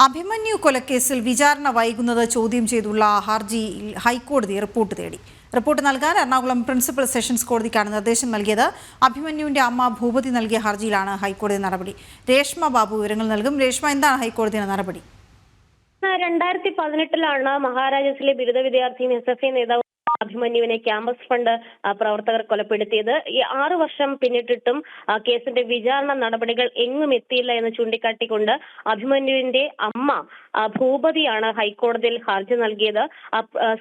അഭിമന്യു കൊലക്കേസിൽ വിചാരണ വൈകുന്നത് ചോദ്യം ചെയ്തുള്ള ഹർജിയിൽ ഹൈക്കോടതി റിപ്പോർട്ട് തേടി. റിപ്പോർട്ട് നൽകാൻ എറണാകുളം പ്രിൻസിപ്പൽ സെഷൻസ് കോടതിക്കാണ് നിർദ്ദേശം നൽകിയത്. അഭിമന്യുവിന്റെ അമ്മ ഭൂപതി നൽകിയ ഹർജിയിലാണ് ഹൈക്കോടതി നടപടി. രേഷ്മ ബാബു വിവരങ്ങൾ നൽകും. രേഷ്മ, എന്താണ് ഹൈക്കോടതിയുടെ നടപടി? 2018 മഹാരാജാസിലെ ബിരുദ വിദ്യാർത്ഥി SFI നേതാവ് അഭിമന്യുവിനെ ക്യാമ്പസ് ഫണ്ട് പ്രവർത്തകർ കൊലപ്പെടുത്തിയത്. ഈ 6 വർഷം പിന്നിട്ടിട്ടും കേസിന്റെ വിചാരണ നടപടികൾ എങ്ങും എത്തിയില്ല എന്ന് ചൂണ്ടിക്കാട്ടിക്കൊണ്ട് അഭിമന്യുവിന്റെ അമ്മ ഭൂപതിയാണ് ഹൈക്കോടതിയിൽ ഹർജി നൽകിയത്.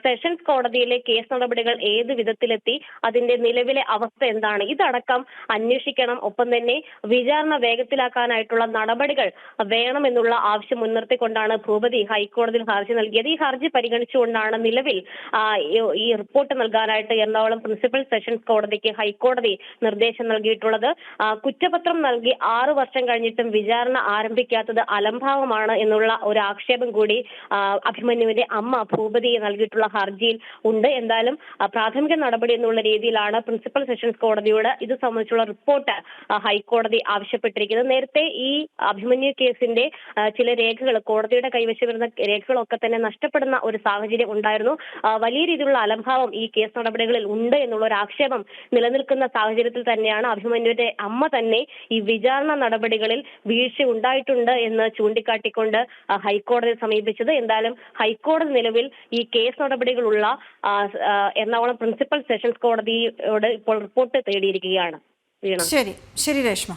സെഷൻസ് കോടതിയിലെ കേസ് നടപടികൾ ഏത് വിധത്തിലെത്തി, അതിന്റെ നിലവിലെ അവസ്ഥ എന്താണ്, ഇതടക്കം അന്വേഷിക്കണം. ഒപ്പം തന്നെ വിചാരണ വേഗത്തിലാക്കാനായിട്ടുള്ള നടപടികൾ വേണമെന്നുള്ള ആവശ്യം മുൻനിർത്തിക്കൊണ്ടാണ് ഭൂപതി ഹൈക്കോടതിയിൽ ഹർജി നൽകിയത്. ഈ ഹർജി പരിഗണിച്ചുകൊണ്ടാണ് നിലവിൽ ഈ റിപ്പോർട്ട് നൽകാനായിട്ട് എറണാകുളം പ്രിൻസിപ്പൽ സെഷൻസ് കോടതിക്ക് ഹൈക്കോടതി നിർദ്ദേശം നൽകിയിട്ടുള്ളത്. കുറ്റപത്രം നൽകി 6 വർഷം കഴിഞ്ഞിട്ടും വിചാരണ ആരംഭിക്കാത്തത് അലംഭാവമാണ് എന്നുള്ള ഒരു ആക്ഷേപം കൂടി അഭിമന്യുവിന്റെ അമ്മ ഭൂപതി നൽകിയിട്ടുള്ള ഹർജിയിൽ ഉണ്ട്. എന്തായാലും പ്രാഥമിക നടപടി എന്നുള്ള രീതിയിലാണ് പ്രിൻസിപ്പൽ സെഷൻസ് കോടതിയോട് ഇത് സംബന്ധിച്ചുള്ള റിപ്പോർട്ട് ഹൈക്കോടതി ആവശ്യപ്പെട്ടിരിക്കുന്നത്. നേരത്തെ ഈ അഭിമന്യു കേസിന്റെ ചില രേഖകൾ, കോടതിയുടെ കൈവശം വരുന്ന രേഖകളൊക്കെ തന്നെ നഷ്ടപ്പെടുന്ന ഒരു സാഹചര്യം ഉണ്ടായിരുന്നു. വലിയ രീതിയിലുള്ള അലംഭാവം ഈ കേസ് നടപടികളിൽ ഉണ്ട് എന്നുള്ള ഒരു ആക്ഷേപം നിലനിൽക്കുന്ന സാഹചര്യത്തിൽ തന്നെയാണ് അഭിമന്യുവിന്റെ അമ്മ തന്നെ ഈ വിചാരണ നടപടികളിൽ വീഴ്ച ഉണ്ടായിട്ടുണ്ട് എന്ന് ചൂണ്ടിക്കാട്ടിക്കൊണ്ട് ഹൈക്കോടതിയെ സമീപിച്ചത്. എന്തായാലും ഹൈക്കോടതി നിലവിൽ ഈ കേസ് നടപടികളുള്ള എറണാകുളം പ്രിൻസിപ്പൽ സെഷൻസ് കോടതിയോട് ഇപ്പോൾ റിപ്പോർട്ട് തേടിയിരിക്കുകയാണ്. ശരി രേഷ്മ.